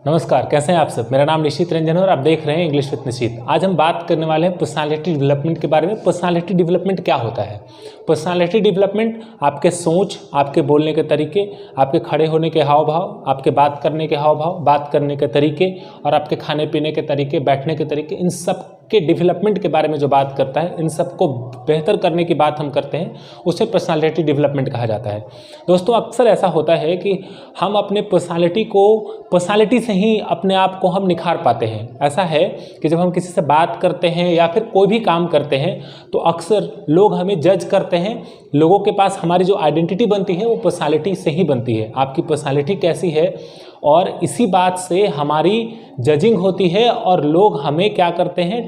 नमस्कार, कैसे हैं आप सब। मेरा नाम निशित रंजन है और आप देख रहे हैं इंग्लिश विद निशित। आज हम बात करने वाले हैं पर्सनालिटी डेवलपमेंट के बारे में। पर्सनालिटी डेवलपमेंट क्या होता है? पर्सनालिटी डेवलपमेंट आपके सोच, आपके बोलने के तरीके, आपके खड़े होने के हाव भाव, आपके बात करने के हाव भाव, बात करने के तरीके और आपके खाने पीने के तरीके, बैठने के तरीके, इन सब के डेवलपमेंट के बारे में जो बात करता है, इन सबको बेहतर करने की बात हम करते हैं, उसे पर्सनालिटी डेवलपमेंट कहा जाता है। दोस्तों, अक्सर ऐसा होता है कि हम अपने पर्सनालिटी से ही अपने आप को हम निखार पाते हैं। ऐसा है कि जब हम किसी से बात करते हैं या फिर कोई भी काम करते हैं तो अक्सर लोग हमें जज करते हैं। लोगों के पास हमारी जो आइडेंटिटी बनती है वो पर्सनालिटी से ही बनती है। आपकी पर्सनालिटी कैसी है और इसी बात से हमारी जजिंग होती है और लोग हमें क्या करते हैं,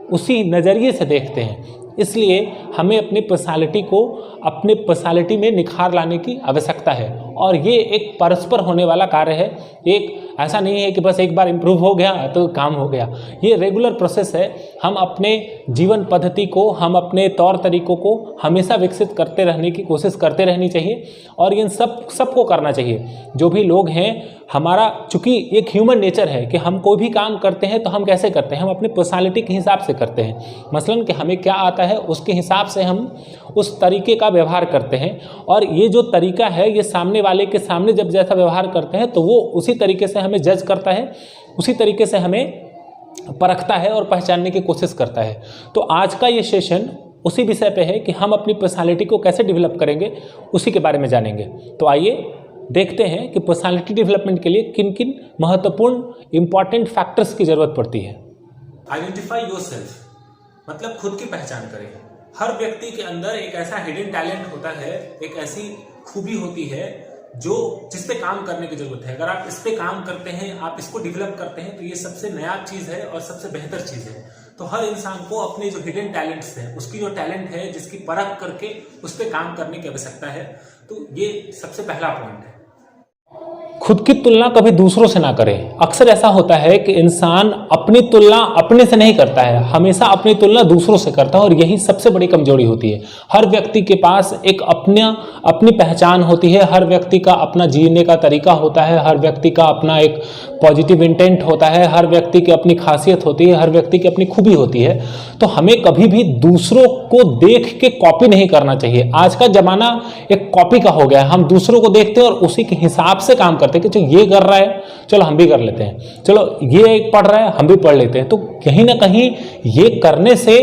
उसी नज़रिए से देखते हैं। इसलिए हमें अपनी पर्सनालिटी को अपने पर्सनालिटी में निखार लाने की आवश्यकता है और ये एक परस्पर होने वाला कार्य है। एक ऐसा नहीं है कि बस एक बार इम्प्रूव हो गया तो काम हो गया। ये रेगुलर प्रोसेस है। हम अपने जीवन पद्धति को, हम अपने तौर तरीकों को हमेशा विकसित करते रहने की कोशिश करते रहनी चाहिए और इन सबको करना चाहिए। जो भी लोग हैं, हमारा चूँकि एक ह्यूमन नेचर है कि हम कोई भी काम करते हैं तो हम कैसे करते हैं, हम अपने पर्सनालिटी के हिसाब से करते हैं। मसलन कि हमें क्या आता है उसके हिसाब से हम उस तरीके का व्यवहार करते हैं और ये जो तरीका है ये सामने वाले के सामने जब जैसा व्यवहार करते हैं तो वो उसी तरीके से हमें जज करता है, उसी तरीके से हमें परखता है और पहचानने की कोशिश करता है। तो आज का ये सेशन उसी विषय पे है कि हम अपनी पर्सनालिटी को कैसे डेवलप करेंगे, उसी के बारे में जानेंगे। तो आइए देखते हैं कि पर्सनालिटी डेवलपमेंट के लिए किन किन महत्वपूर्ण इंपॉर्टेंट फैक्टर्स की ज़रूरत पड़ती है। आइडेंटिफाई योरसेल्फ मतलब खुद की पहचान करें। हर व्यक्ति के अंदर एक ऐसा हिडन टैलेंट होता है, एक ऐसी खूबी होती है जिस पे काम करने की जरूरत है। अगर आप इस पे काम करते हैं, आप इसको डेवलप करते हैं, तो ये सबसे नया चीज़ है और सबसे बेहतर चीज़ है। तो हर इंसान को अपने जो हिडन टैलेंट्स हैं, उसकी जो टैलेंट है, जिसकी परख करके उस पे काम करने की आवश्यकता है। तो ये सबसे पहला पॉइंट है। खुद की तुलना कभी दूसरों से ना करें। अक्सर ऐसा होता है कि इंसान अपनी तुलना अपने से नहीं करता है, हमेशा अपनी तुलना दूसरों से करता है और यही सबसे बड़ी कमजोरी होती है। हर व्यक्ति के पास एक अपनी पहचान होती है, हर व्यक्ति का अपना जीने का तरीका होता है, हर व्यक्ति का अपना एक पॉजिटिव इंटेंट होता है, हर व्यक्ति की अपनी खासियत होती है, हर व्यक्ति की अपनी खूबी होती है। तो हमें कभी भी दूसरों को देख के कॉपी नहीं करना चाहिए। आज का जमाना एक कॉपी का हो गया है। हम दूसरों को देखते हैं और उसी के हिसाब से काम करते हैं कि चलो ये कर रहा है, चलो हम भी कर लेते हैं, चलो ये पढ़ रहा है हम भी पढ़ लेते हैं। तो कहीं ना कहीं ये करने से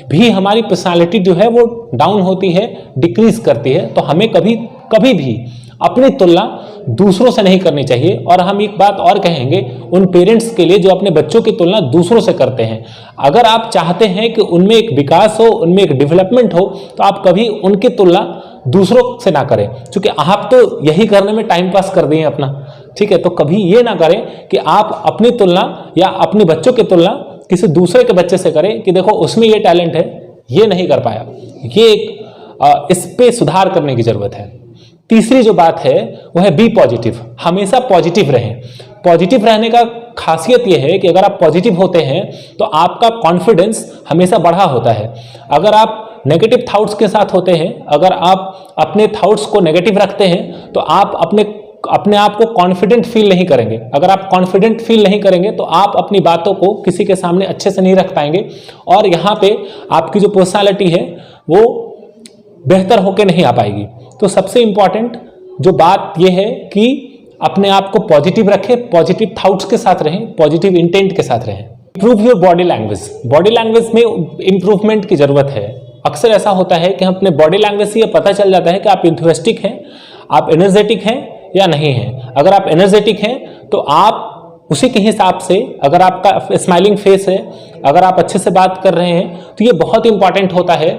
भी हमारी पर्सनालिटी जो है वो डाउन होती है, डिक्रीज करती है। तो हमें कभी भी अपनी तुलना दूसरों से नहीं करनी चाहिए। और हम एक बात और कहेंगे उन पेरेंट्स के लिए जो अपने बच्चों की तुलना दूसरों से करते हैं। अगर आप चाहते हैं कि उनमें एक विकास हो, उनमें एक डेवलपमेंट हो, तो आप कभी उनकी तुलना दूसरों से ना करें, क्योंकि आप तो यही करने में टाइम पास कर दिए अपना। ठीक है, तो कभी ये ना करें कि आप अपनी तुलना या अपने बच्चों की तुलना किसी दूसरे के बच्चे से करें कि देखो उसमें ये टैलेंट है, ये नहीं कर पाया। ये इस पे सुधार करने की जरूरत है। तीसरी जो बात है वो है बी पॉजिटिव। हमेशा पॉजिटिव रहें। पॉजिटिव रहने का खासियत यह है कि अगर आप पॉजिटिव होते हैं तो आपका कॉन्फिडेंस हमेशा बढ़ा होता है। अगर आप नेगेटिव थॉट्स के साथ होते हैं, अगर आप अपने थॉट्स को नेगेटिव रखते हैं, तो आप अपने आप को कॉन्फिडेंट फील नहीं करेंगे। अगर आप कॉन्फिडेंट फील नहीं करेंगे तो आप अपनी बातों को किसी के सामने अच्छे से नहीं रख पाएंगे और यहाँ पे आपकी जो पर्सनालिटी है वो बेहतर होकर नहीं आ पाएगी। तो सबसे इंपॉर्टेंट जो बात यह है कि अपने आप को पॉजिटिव रखें, पॉजिटिव थॉट्स के साथ रहें, पॉजिटिव इंटेंट के साथ रहें। Improve your body language. Body language में इंप्रूवमेंट की जरूरत है। अक्सर ऐसा होता है कि हम अपने बॉडी लैंग्वेज से ये पता चल जाता है कि आप इंथुसिस्टिक हैं, आप एनर्जेटिक हैं या नहीं हैं। अगर आप एनर्जेटिक हैं तो आप उसी के हिसाब से, अगर आपका स्माइलिंग फेस है, अगर आप अच्छे से बात कर रहे हैं, तो ये बहुत इंपॉर्टेंट होता है।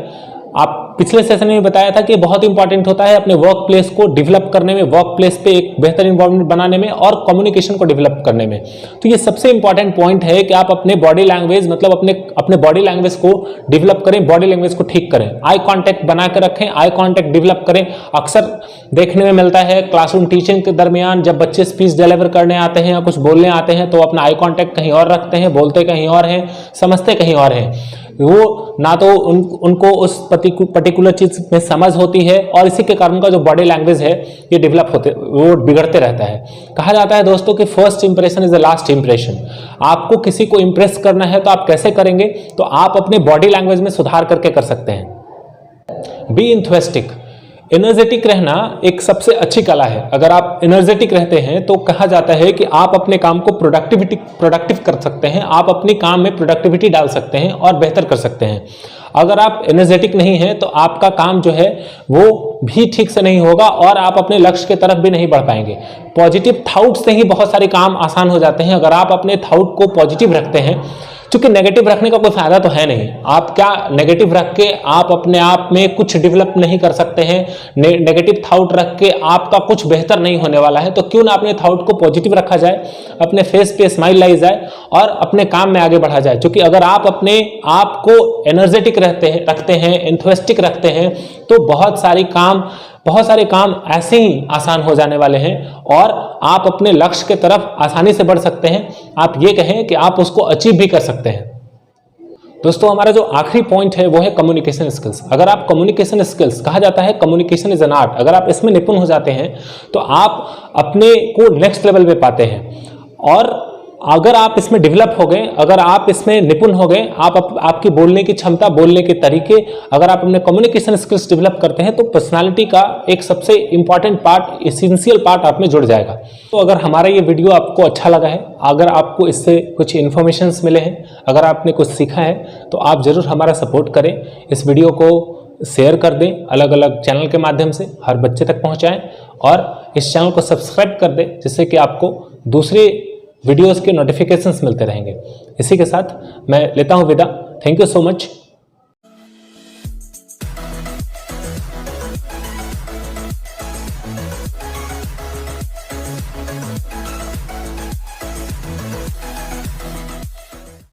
आप पिछले सेशन में बताया था कि बहुत इंपॉर्टेंट होता है अपने वर्क प्लेस को डेवलप करने में, वर्क प्लेस पे एक बेहतर इन्वायरमेंट बनाने में और कम्युनिकेशन को डेवलप करने में। तो ये सबसे इंपॉर्टेंट पॉइंट है कि आप अपने बॉडी लैंग्वेज मतलब अपने बॉडी लैंग्वेज को डेवलप करें, बॉडी लैंग्वेज को ठीक करें, आई कांटेक्ट बना कर रखें, आई कांटेक्ट डेवलप करें। अक्सर देखने में मिलता है क्लासरूम टीचिंग के दरमियान जब बच्चे स्पीच डिलीवर करने आते हैं या कुछ बोलने आते हैं तो अपना आई कांटेक्ट कहीं और रखते हैं, बोलते कहीं और हैं, समझते कहीं और हैं। वो ना तो उनको उस पर्टिकुलर चीज में समझ होती है, और इसी के कारण का जो बॉडी लैंग्वेज है ये डेवलप होते, वो बिगड़ते रहता है। कहा जाता है दोस्तों कि first impression is the last impression. आपको किसी को इंप्रेस करना है तो आप कैसे करेंगे, तो आप अपने बॉडी लैंग्वेज में सुधार करके कर सकते हैं। बी इंथुएस्टिक। एनर्जेटिक रहना एक सबसे अच्छी कला है। अगर आप एनर्जेटिक रहते हैं तो कहा जाता है कि आप अपने काम को प्रोडक्टिव कर सकते हैं, आप अपने काम में प्रोडक्टिविटी डाल सकते हैं और बेहतर कर सकते हैं। अगर आप एनर्जेटिक नहीं हैं तो आपका काम जो है वो भी ठीक से नहीं होगा और आप अपने लक्ष्य की तरफ भी नहीं बढ़ पाएंगे। पॉजिटिव थाउट से ही बहुत सारे काम आसान हो जाते हैं। अगर आप अपने थाउट को पॉजिटिव रखते हैं, क्योंकि नेगेटिव रखने का कोई फायदा तो है नहीं, आप क्या नेगेटिव रख के आप अपने आप में कुछ डेवलप नहीं कर सकते हैं, नेगेटिव थाउट रख के आपका कुछ बेहतर नहीं होने वाला है। तो क्यों ना अपने थाउट को पॉजिटिव रखा जाए, अपने फेस पे स्माइल लाई जाए और अपने काम में आगे बढ़ा जाए। क्योंकि अगर आप अपने आप को एनर्जेटिक रखते हैं, एंथुसियास्टिक रखते हैं, तो बहुत सारे काम ऐसे ही आसान हो जाने वाले हैं और आप अपने लक्ष्य के तरफ आसानी से बढ़ सकते हैं। आप ये कहें कि आप उसको अचीव भी कर सकते हैं। दोस्तों, हमारा जो आखिरी पॉइंट है वो है कम्युनिकेशन स्किल्स। अगर आप कम्युनिकेशन स्किल्स, कहा जाता है कम्युनिकेशन इज एन आर्ट, अगर आप इसमें निपुण हो जाते हैं तो आप अपने को नेक्स्ट लेवल पे पाते हैं। और अगर आप इसमें डेवलप हो गए, अगर आप इसमें निपुण हो गए, आपकी बोलने की क्षमता, बोलने के तरीके, अगर आप अपने कम्युनिकेशन स्किल्स डेवलप करते हैं तो पर्सनालिटी का एक सबसे इंपॉर्टेंट पार्ट, एसेंशियल पार्ट आप में जुड़ जाएगा। तो अगर हमारा ये वीडियो आपको अच्छा लगा है, अगर आपको इससे कुछ इन्फॉर्मेशंस मिले हैं, अगर आपने कुछ सीखा है, तो आप जरूर हमारा सपोर्ट करें। इस वीडियो को शेयर कर दें, अलग अलग चैनल के माध्यम से हर बच्चे तक पहुँचाएँ और इस चैनल को सब्सक्राइब कर दें, जिससे कि आपको दूसरे वीडियोस के नोटिफिकेशंस मिलते रहेंगे। इसी के साथ मैं लेता हूं विदा। Thank you so much.